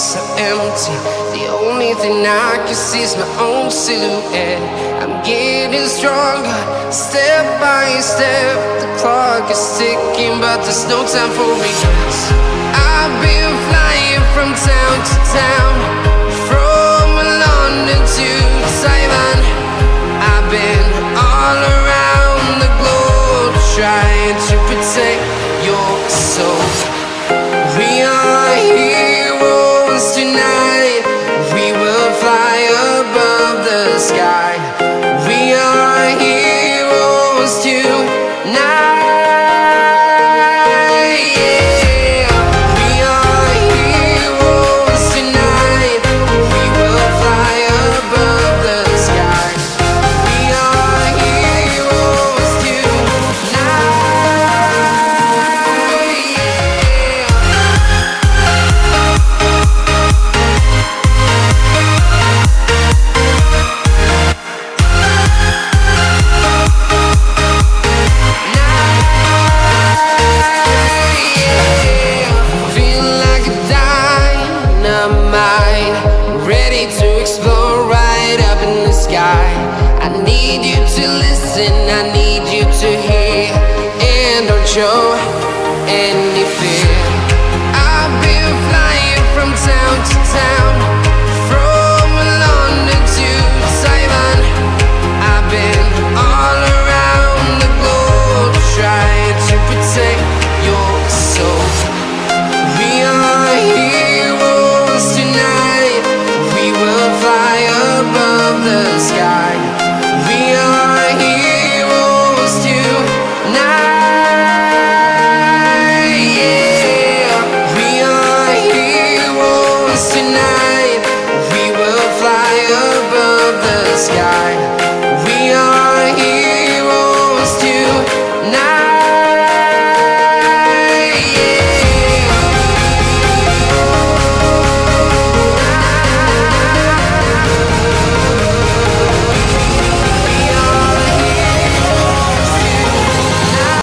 so empty. The only thing I can see is my own silhouette. I'm getting stronger, step by step. The clock is ticking, but there's no time for regrets. I've been flying from town to town, from London to Taiwan. I've been all around the globe, trying to protect your soul. We are heroes tonight. We will fly above the sky. We are heroes tonight. Yeah. We are heroes tonight. We will fly above the sky. We are heroes tonight. I need you to listen, I need you to hear, and don't show